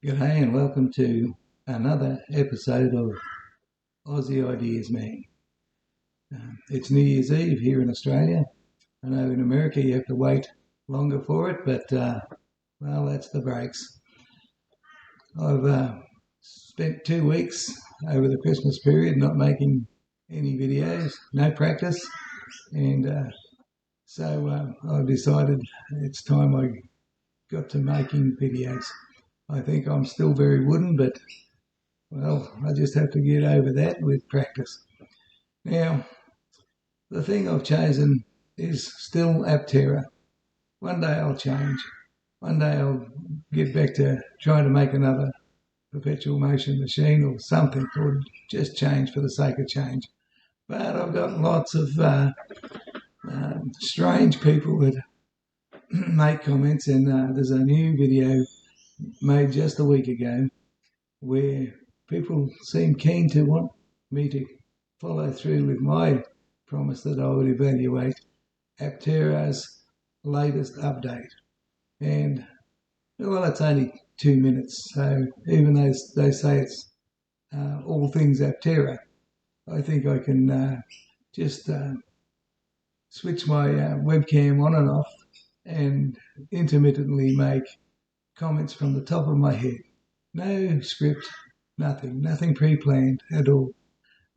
G'day and welcome to another episode of Aussie Ideas Man. It's New Year's Eve here in Australia. I know in America you have to wait longer for it, but well, that's the breaks. I've spent 2 weeks over the Christmas period not making any videos, no practice, and so I've decided it's time I got to making videos. I think I'm still very wooden, but, well, I just have to get over that with practice. Now, the thing I've chosen is still Aptera. One day I'll change. One day I'll get back to trying to make another perpetual motion machine or something, or just change for the sake of change. But I've got lots of strange people that make comments, and there's a new video made just a week ago where people seem keen to want me to follow through with my promise that I would evaluate Aptera's latest update. And, well, it's only 2 minutes, so even though they say it's all things Aptera, I think I can just switch my webcam on and off and intermittently make comments from the top of my head. No script, nothing pre-planned at all.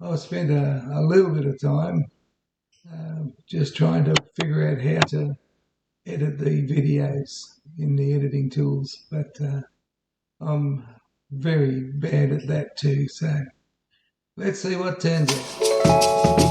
I've spent a little bit of time just trying to figure out how to edit the videos in the editing tools, but I'm very bad at that too, so let's see what turns out.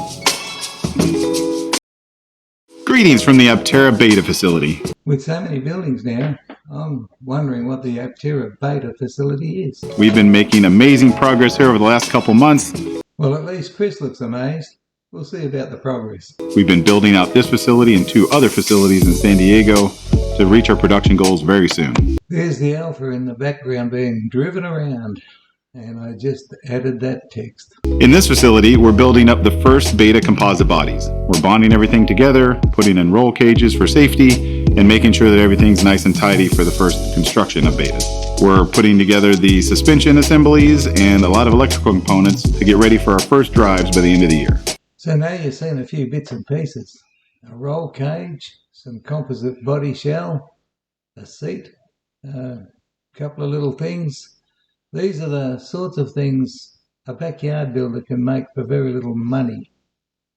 Greetings from the Aptera Beta facility. With so many buildings now, I'm wondering what the Aptera Beta facility is. We've been making amazing progress here over the last couple months. Well, at least Chris looks amazed. We'll see about the progress. We've been building out this facility and 2 other facilities in San Diego to reach our production goals very soon. There's the Alpha in the background being driven around, and I just added that text. In this facility, we're building up the first Beta composite bodies. We're bonding everything together, putting in roll cages for safety, and making sure that everything's nice and tidy for the first construction of Betas. We're putting together the suspension assemblies and a lot of electrical components to get ready for our first drives by the end of the year. So now you've seen a few bits and pieces. A roll cage, some composite body shell, a seat, a couple of little things. These are the sorts of things a backyard builder can make for very little money.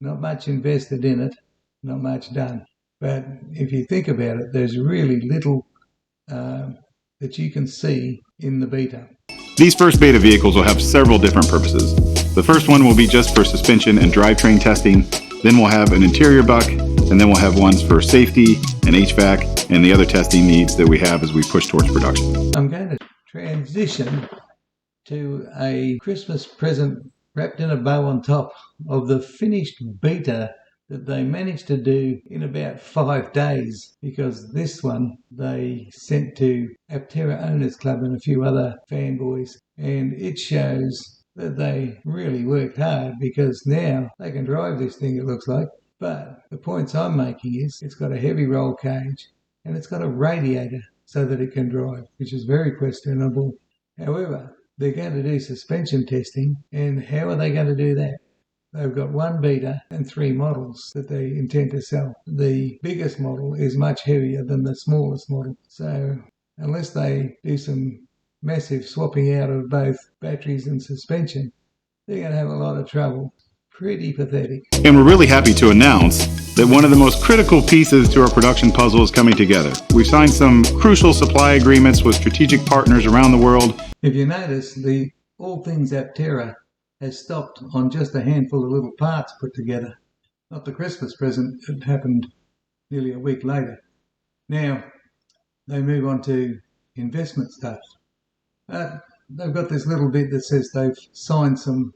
Not much invested in it, not much done. But if you think about it, there's really little that you can see in the Beta. These first Beta vehicles will have several different purposes. The first one will be just for suspension and drivetrain testing. Then we'll have an interior buck, and then we'll have ones for safety and HVAC and the other testing needs that we have as we push towards production. I'm going to transition to a Christmas present wrapped in a bow on top of the finished Beta that they managed to do in about 5 days, because this one they sent to Aptera Owners Club and a few other fanboys, and it shows that they really worked hard, because now they can drive this thing, it looks like. But the points I'm making is it's got a heavy roll cage and it's got a radiator so that it can drive, which is very questionable. However, they're going to do suspension testing, and how are they going to do that? They've got 1 Beta and 3 models that they intend to sell. The biggest model is much heavier than the smallest model, so unless they do some massive swapping out of both batteries and suspension, they're going to have a lot of trouble. Pretty pathetic. And we're really happy to announce that one of the most critical pieces to our production puzzle is coming together. We've signed some crucial supply agreements with strategic partners around the world. If you notice, the All Things Aptera has stopped on just a handful of little parts put together. Not the Christmas present, it happened nearly a week later. Now, they move on to investment stuff. They've got this little bit that says they've signed some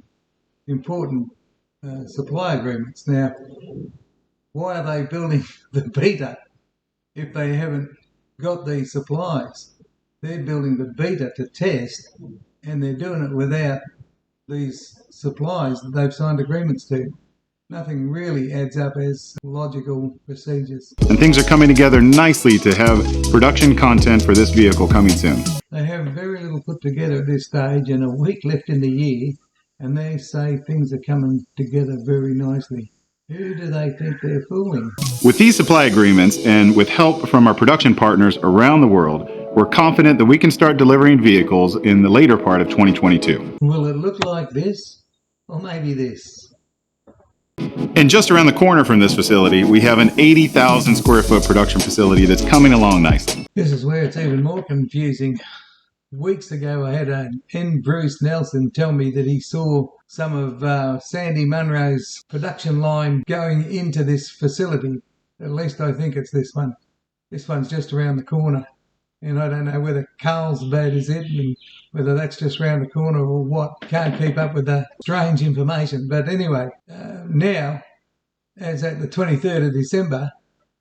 important supply agreements. Now, why are they building the Beta if they haven't got these supplies? They're building the Beta to test, and they're doing it without these supplies that they've signed agreements to. Nothing really adds up as logical procedures. And things are coming together nicely to have production content for this vehicle coming soon. They have very little all put together at this stage and a week left in the year, and they say things are coming together very nicely. Who do they think they're fooling? With these supply agreements and with help from our production partners around the world, we're confident that we can start delivering vehicles in the later part of 2022. Will it look like this? Or maybe this? And just around the corner from this facility, we have an 80,000 square foot production facility that's coming along nicely. This is where it's even more confusing. Weeks ago, I had Bruce Nelson tell me that he saw some of Sandy Munro's production line going into this facility. At least I think it's this one. This one's just around the corner. And I don't know whether Carlsbad is it and whether that's just around the corner or what. Can't keep up with the strange information. But anyway, now, as at the 23rd of December,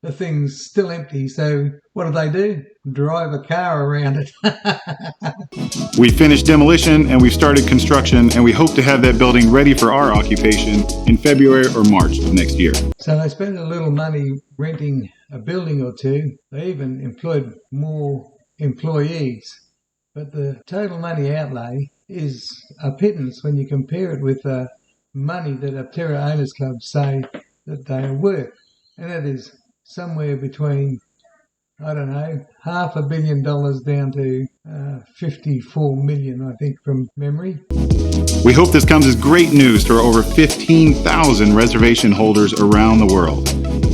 the thing's still empty. So what do? Drive a car around it. We finished demolition and we've started construction, and we hope to have that building ready for our occupation in February or March of next year. So they spent a little money renting a building or two. They even employed more employees. But the total money outlay is a pittance when you compare it with the money that Aptera Owners Club say that they are worth. And that is somewhere between, I don't know, $500 million down to 54 million, I think, from memory. We hope this comes as great news to our over 15,000 reservation holders around the world.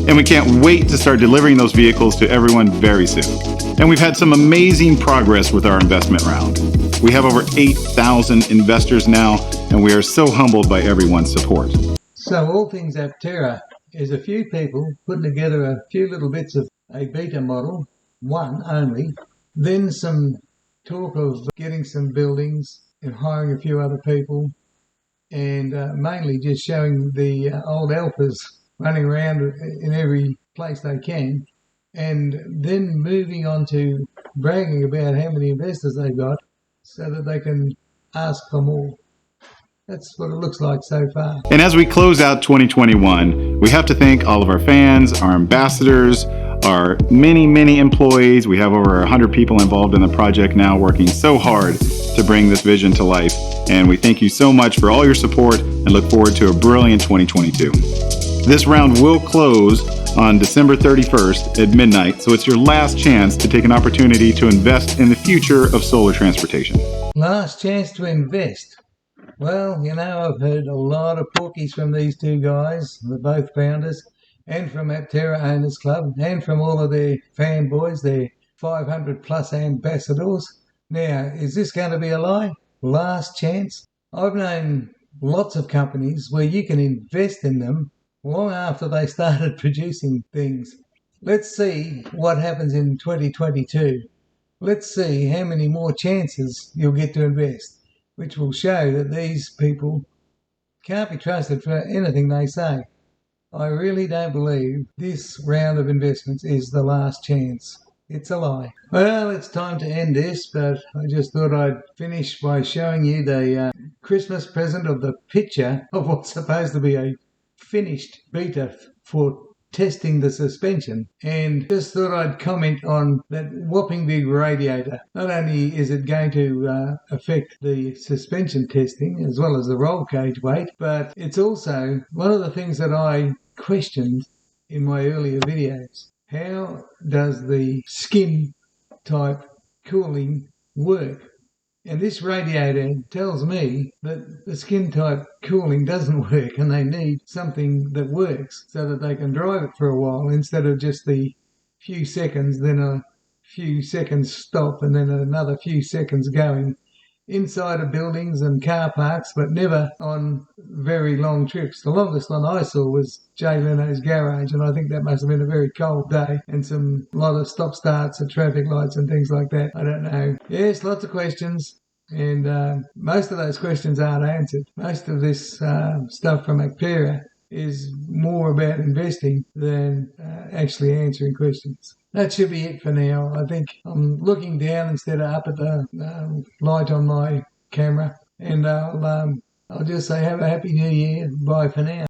And we can't wait to start delivering those vehicles to everyone very soon. And we've had some amazing progress with our investment round. We have over 8,000 investors now, and we are so humbled by everyone's support. So all things Aptera is a few people putting together a few little bits of a beta model, one only, then some talk of getting some buildings and hiring a few other people, and mainly just showing the old Alphas running around in every place they can, and then moving on to bragging about how many investors they've got so that they can ask for more. That's what it looks like so far. And as we close out 2021, we have to thank all of our fans, our ambassadors, our many employees. We have over 100 people involved in the project now, working so hard to bring this vision to life. And we thank you so much for all your support and look forward to a brilliant 2022. This round will close on December 31st at midnight, so it's your last chance to take an opportunity to invest in the future of solar transportation. Last chance to invest. Well, you know, I've heard a lot of porkies from these two guys, the both founders, and from Aptera Owners Club, and from all of their fanboys, their 500 plus ambassadors. Now, is this going to be a lie? Last chance? I've known lots of companies where you can invest in them long after they started producing things. Let's see what happens in 2022. Let's see how many more chances you'll get to invest, which will show that these people can't be trusted for anything they say. I really don't believe this round of investments is the last chance. It's a lie. Well, it's time to end this, but I just thought I'd finish by showing you the Christmas present of the picture of what's supposed to be a finished beta for testing the suspension, and just thought I'd comment on that whopping big radiator. Not only is it going to affect the suspension testing as well as the roll cage weight, but it's also one of the things that I questioned in my earlier videos. How does the skin type cooling work? And this radiator tells me that the skin type cooling doesn't work and they need something that works so that they can drive it for a while instead of just the few seconds, then a few seconds stop and then another few seconds going inside of buildings and car parks, but never on very long trips. The longest one I saw was Jay Leno's garage, and I think that must have been a very cold day and a lot of stop starts at traffic lights and things like that. I don't know. Yes, lots of questions, and most of those questions aren't answered. Most of this stuff from Aptera is more about investing than actually answering questions. That should be it for now. I think I'm looking down instead of up at the light on my camera, and I'll just say have a happy new year. Bye for now.